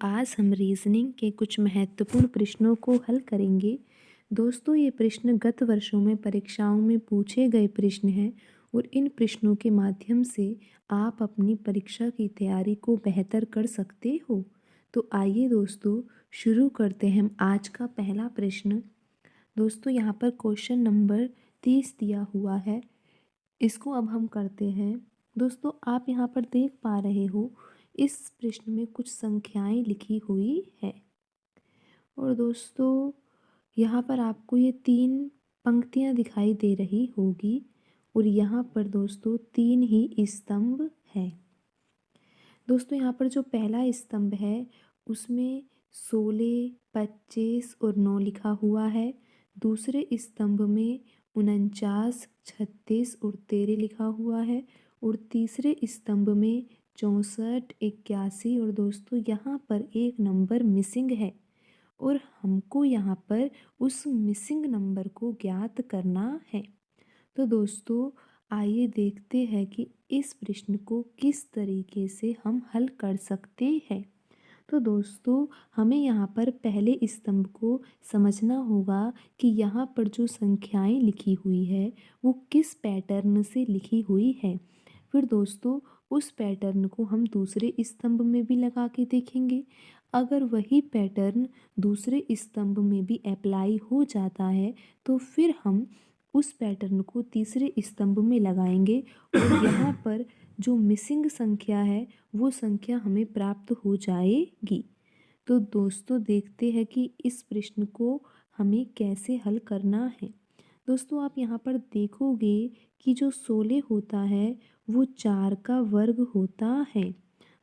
आज हम रीजनिंग के कुछ महत्वपूर्ण प्रश्नों को हल करेंगे। दोस्तों, ये प्रश्न गत वर्षों में परीक्षाओं में पूछे गए प्रश्न हैं और इन प्रश्नों के माध्यम से आप अपनी परीक्षा की तैयारी को बेहतर कर सकते हो। तो आइए दोस्तों, शुरू करते हैं हम आज का पहला प्रश्न। दोस्तों, यहाँ पर क्वेश्चन नंबर 30 दिया हुआ है। इसको अब हम करते हैं। दोस्तों, आप यहाँ पर देख पा रहे हो, इस प्रश्न में कुछ संख्याएं लिखी हुई है और दोस्तों यहाँ पर आपको ये 3 पंक्तियाँ दिखाई दे रही होगी और यहाँ पर दोस्तों 3 ही स्तंभ है। दोस्तों, यहाँ पर जो पहला स्तंभ है उसमें 16, 25 और 9 लिखा हुआ है। दूसरे स्तंभ में 49, 36 और 13 लिखा हुआ है और तीसरे स्तंभ में 64, 81 और दोस्तों यहाँ पर एक नंबर मिसिंग है और हमको यहाँ पर उस मिसिंग नंबर को ज्ञात करना है। तो दोस्तों, आइए देखते हैं कि इस प्रश्न को किस तरीके से हम हल कर सकते हैं। तो दोस्तों, हमें यहाँ पर पहले स्तंभ को समझना होगा कि यहाँ पर जो संख्याएं लिखी हुई है वो किस पैटर्न से लिखी हुई है। फिर दोस्तों, उस पैटर्न को हम दूसरे स्तंभ में भी लगा के देखेंगे। अगर वही पैटर्न दूसरे स्तंभ में भी अप्लाई हो जाता है तो फिर हम उस पैटर्न को तीसरे स्तंभ में लगाएंगे और यहाँ पर जो मिसिंग संख्या है वो संख्या हमें प्राप्त हो जाएगी। तो दोस्तों, देखते हैं कि इस प्रश्न को हमें कैसे हल करना है। दोस्तों, आप यहाँ पर देखोगे कि जो 16 होता है वो 4 का वर्ग होता है।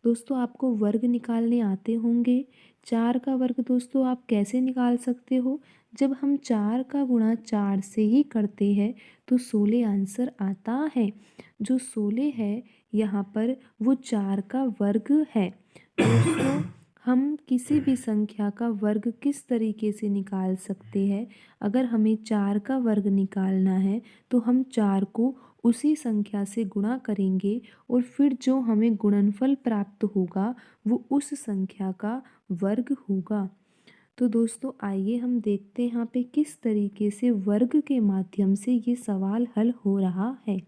दोस्तों, आपको वर्ग निकालने आते होंगे। 4 का वर्ग दोस्तों आप कैसे निकाल सकते हो? जब हम 4 का गुणा 4 से ही करते हैं तो 16 आंसर आता है। जो 16 है यहाँ पर वो 4 का वर्ग है। दोस्तों, हम किसी भी संख्या का वर्ग किस तरीके से निकाल सकते हैं? अगर हमें 4 का वर्ग निकालना है तो हम 4 को उसी संख्या से गुणा करेंगे और फिर जो हमें गुणनफल प्राप्त होगा वो उस संख्या का वर्ग होगा। तो दोस्तों, आइए हम देखते हैं यहाँ पे किस तरीके से वर्ग के माध्यम से ये सवाल हल हो रहा है।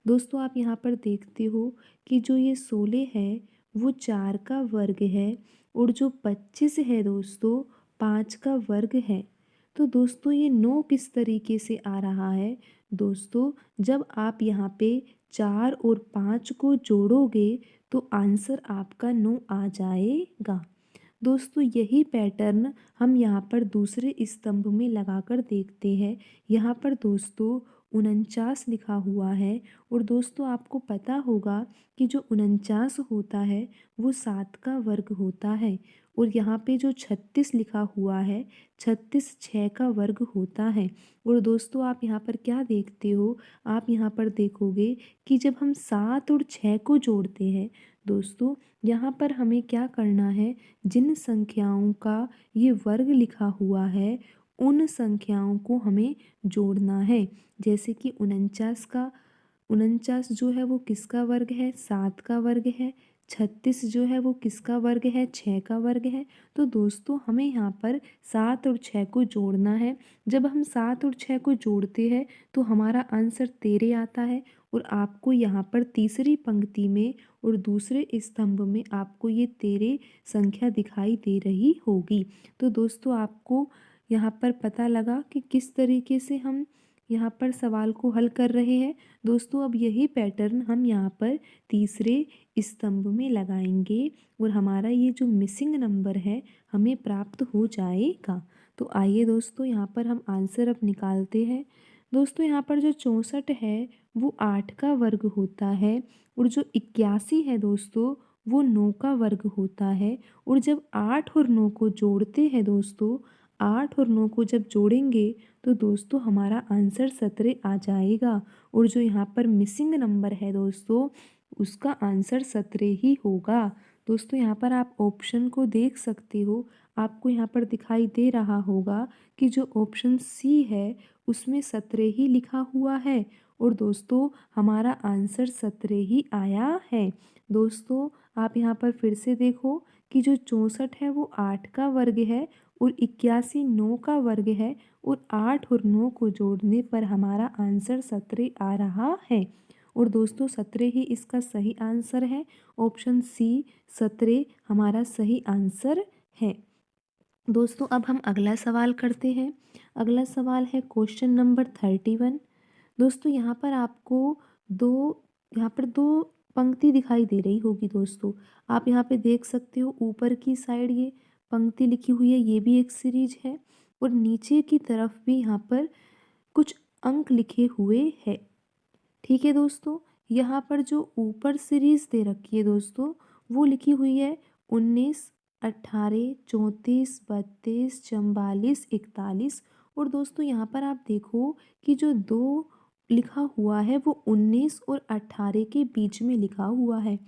दोस्तों, आप यहाँ पर देखते हो कि जो ये 16 है वो 4 का वर्ग है और जो 25 है दोस्तों 5 का वर्ग है। तो दोस्तों, ये 9 किस तरीके से आ रहा है? दोस्तों, जब आप यहाँ पे 4 और 5 को जोड़ोगे तो आंसर आपका 9 आ जाएगा। दोस्तों, यही पैटर्न हम यहाँ पर दूसरे स्तंभ में लगाकर देखते हैं। यहाँ पर दोस्तों 49 लिखा हुआ है और दोस्तों आपको पता होगा कि जो 49 होता है वो 7 का वर्ग होता है और यहाँ पे जो 36 लिखा हुआ है 36 6 का वर्ग होता है। और दोस्तों, आप यहाँ पर क्या देखते हो? आप यहाँ पर देखोगे कि जब हम 7 और 6 को जोड़ते हैं दोस्तों, यहाँ पर हमें क्या करना है? जिन संख्याओं का ये वर्ग लिखा हुआ है उन संख्याओं को हमें जोड़ना है। जैसे कि 49 जो है वो किसका वर्ग है? 7 का वर्ग है। 36 जो है वो किसका वर्ग है? 6 का वर्ग है। तो दोस्तों, हमें यहाँ पर 7 और 6 को जोड़ना है। जब हम 7 और 6 को जोड़ते हैं तो हमारा आंसर 13 आता है और आपको यहाँ पर तीसरी पंक्ति में और दूसरे स्तंभ में आपको ये 13 संख्या दिखाई दे रही होगी। तो दोस्तों, आपको यहाँ पर पता लगा कि किस तरीके से हम यहाँ पर सवाल को हल कर रहे हैं। दोस्तों, अब यही पैटर्न हम यहाँ पर तीसरे स्तंभ में लगाएंगे और हमारा ये जो मिसिंग नंबर है हमें प्राप्त हो जाएगा। तो आइए दोस्तों, यहाँ पर हम आंसर अब निकालते हैं। दोस्तों, यहाँ पर जो 64 है वो 8 का वर्ग होता है और जो 81 है दोस्तों वो 9 का वर्ग होता है। और जब 8 और 9 को जोड़ते हैं दोस्तों, 8 और 9 को जब जोड़ेंगे तो दोस्तों हमारा आंसर 17 आ जाएगा और जो यहाँ पर मिसिंग नंबर है दोस्तों उसका आंसर 17 ही होगा। दोस्तों, यहाँ पर आप ऑप्शन को देख सकते हो। आपको यहाँ पर दिखाई दे रहा होगा कि जो ऑप्शन सी है उसमें 17 ही लिखा हुआ है और दोस्तों हमारा आंसर 17 ही आया है। दोस्तों, आप यहाँ पर फिर से देखो कि जो 64 है वो 8 का वर्ग है और 81 9 का वर्ग है और 8 और 9 को जोड़ने पर हमारा आंसर 17 आ रहा है। और दोस्तों 17 ही इसका सही आंसर है। ऑप्शन सी 17 हमारा सही आंसर है। दोस्तों अब हम अगला सवाल करते हैं। अगला सवाल है क्वेश्चन नंबर 31। दोस्तों यहाँ पर दो पंक्ति दिखाई दे रही होगी दोस्तों। आप यहाँ पे देख सकते हो ऊपर की साइड ये पंक्ति लिखी हुई है, ये भी एक सीरीज है और नीचे की तरफ भी यहाँ पर कुछ अंक लिखे हुए हैं। ठीक है दोस्तों, यहाँ पर जो ऊपर सीरीज दे रखी है दोस्तों वो लिखी हुई है 19, 18, 34, 32, 44, 41। और दोस्तों यहाँ पर आप देखो कि जो दो लिखा हुआ है वो 19 और 18 के बीच में लिखा हुआ है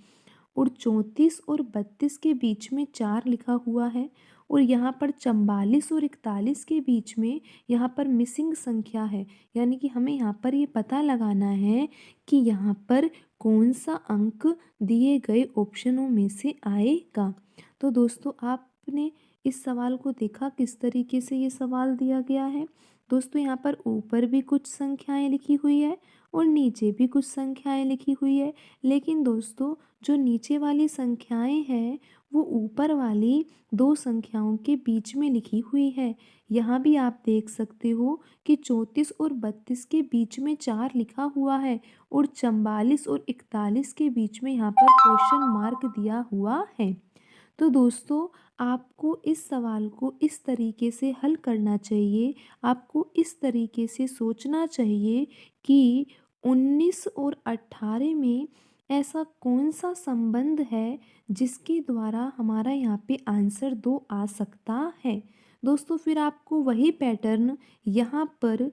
और 34 और 32 के बीच में 4 लिखा हुआ है और यहाँ पर 44 और 41 के बीच में यहाँ पर मिसिंग संख्या है। यानी कि हमें यहाँ पर ये पता लगाना है कि यहाँ पर कौन सा अंक दिए गए ऑप्शनों में से आएगा। तो दोस्तों आपने इस सवाल को देखा किस तरीके से ये सवाल दिया गया है। दोस्तों यहाँ पर ऊपर भी कुछ संख्याएं लिखी हुई है और नीचे भी कुछ संख्याएं लिखी हुई है, लेकिन दोस्तों जो नीचे वाली संख्याएं हैं वो ऊपर वाली दो संख्याओं के बीच में लिखी हुई है। यहाँ भी आप देख सकते हो कि 34 और 32 के बीच में 4 लिखा हुआ है और 44 और 41 के बीच में यहाँ पर क्वेश्चन मार्क दिया हुआ है। तो दोस्तों आपको इस सवाल को इस तरीके से हल करना चाहिए, आपको इस तरीके से सोचना चाहिए कि 19 और 18 में ऐसा कौन सा संबंध है जिसके द्वारा हमारा यहाँ पे आंसर 2 आ सकता है। दोस्तों फिर आपको वही पैटर्न यहाँ पर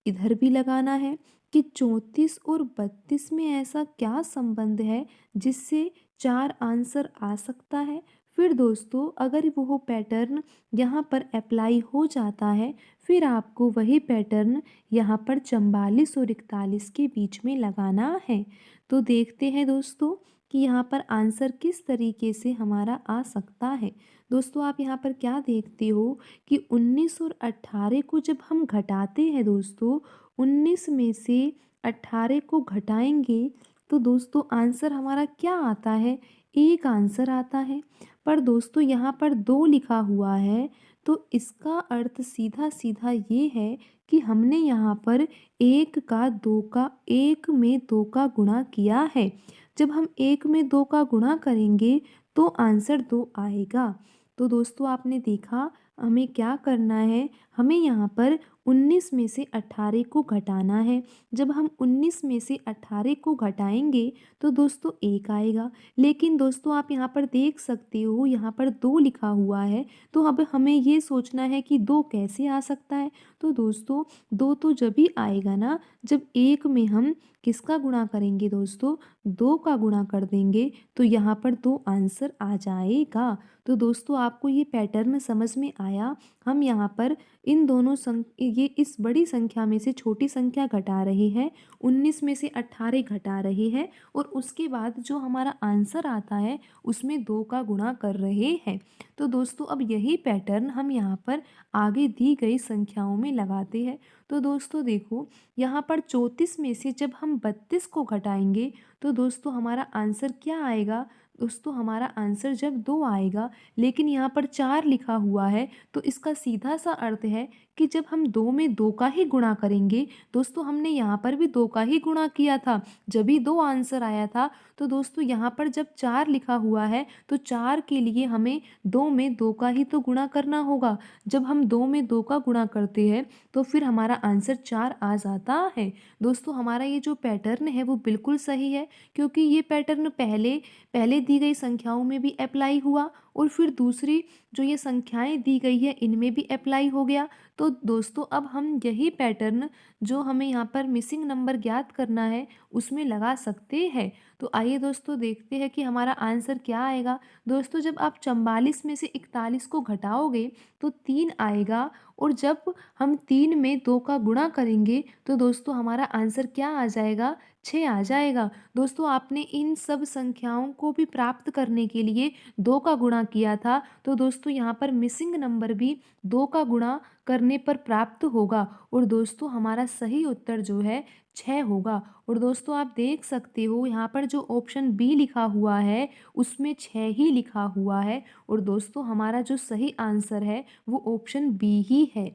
इधर भी लगाना है कि 34 और 32 में ऐसा क्या संबंध है जिससे 4 आंसर आ सकता है। फिर दोस्तों अगर वो पैटर्न यहाँ पर अप्लाई हो जाता है फिर आपको वही पैटर्न यहाँ पर 44 और 41 के बीच में लगाना है। तो देखते हैं दोस्तों कि यहाँ पर आंसर किस तरीके से हमारा आ सकता है। दोस्तों आप यहाँ पर क्या देखते हो कि 19 और 18 को जब हम घटाते हैं दोस्तों, 19 में से 18 को घटाएंगे तो दोस्तों आंसर हमारा क्या आता है, एक आंसर आता है। पर दोस्तों यहाँ पर 2 लिखा हुआ है तो इसका अर्थ सीधा सीधा ये है कि हमने यहाँ पर 1 में 2 का गुणा किया है। जब हम 1 में 2 का गुणा करेंगे तो आंसर 2 आएगा। तो दोस्तों आपने देखा हमें क्या करना है, हमें यहाँ पर 19 में से 18 को घटाना है। जब हम 19 में से 18 को घटाएंगे तो दोस्तों 1 आएगा। लेकिन दोस्तों आप यहाँ पर देख सकते हो यहाँ पर 2 लिखा हुआ है तो अब हमें ये सोचना है कि 2 कैसे आ सकता है। तो दोस्तों 2 तो जब ही आएगा ना जब 1 में हम किसका गुणा करेंगे दोस्तों, 2 का गुणा कर देंगे तो यहाँ पर 2 आंसर आ जाएगा। तो दोस्तों आपको ये पैटर्न समझ में आया। हम यहाँ पर इन दोनों ये इस बड़ी संख्या में से छोटी संख्या घटा रहे हैं, 19 में से 18 घटा रहे हैं और उसके बाद जो हमारा आंसर आता है उसमें 2 का गुणा कर रहे हैं। तो दोस्तों अब यही पैटर्न हम यहाँ पर आगे दी गई संख्याओं में लगाते हैं। तो दोस्तों देखो यहाँ पर 34 में से जब हम 32 को घटाएंगे तो दोस्तों हमारा आंसर क्या आएगा। दोस्तों हमारा आंसर जब 2 आएगा लेकिन यहाँ पर 4 लिखा हुआ है तो इसका सीधा सा अर्थ है कि जब हम 2 में 2 का ही गुणा करेंगे, दोस्तों हमने यहाँ पर भी 2 का ही गुणा किया था जब भी 2 आंसर आया था। तो दोस्तों यहाँ पर जब 4 लिखा हुआ है तो 4 के लिए हमें 2 में 2 का ही तो गुणा करना होगा। जब हम 2 में 2 का गुणा करते हैं तो फिर हमारा आंसर 4 आ जाता है। दोस्तों हमारा ये जो पैटर्न है वो बिल्कुल सही है क्योंकि ये पैटर्न पहले दी गई संख्याओं में भी अप्लाई हुआ और फिर दूसरी जो ये संख्याएं दी गई है इनमें भी अप्लाई हो गया। तो दोस्तों अब हम यही पैटर्न जो हमें यहाँ पर मिसिंग नंबर ज्ञात करना है उसमें लगा सकते हैं। तो आइए दोस्तों देखते हैं कि हमारा आंसर क्या आएगा। दोस्तों जब आप 44 में से 41 को घटाओगे तो 3 आएगा, और जब हम 3 में 2 का गुणा करेंगे तो दोस्तों हमारा आंसर क्या आ जाएगा, 6 आ जाएगा। दोस्तों आपने इन सब संख्याओं को भी प्राप्त करने के लिए 2 का गुणा किया था, तो दोस्तों यहाँ पर मिसिंग नंबर भी 2 का गुणा करने पर प्राप्त होगा, और दोस्तों हमारा सही उत्तर जो है 6 होगा। और दोस्तों आप देख सकते हो यहाँ पर जो ऑप्शन बी लिखा हुआ है उसमें 6 ही लिखा हुआ है, और दोस्तों हमारा जो सही आंसर है वो ऑप्शन बी ही है।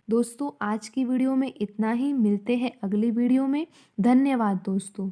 दोस्तों आज की वीडियो में इतना ही, मिलते हैं अगली वीडियो में। धन्यवाद दोस्तों।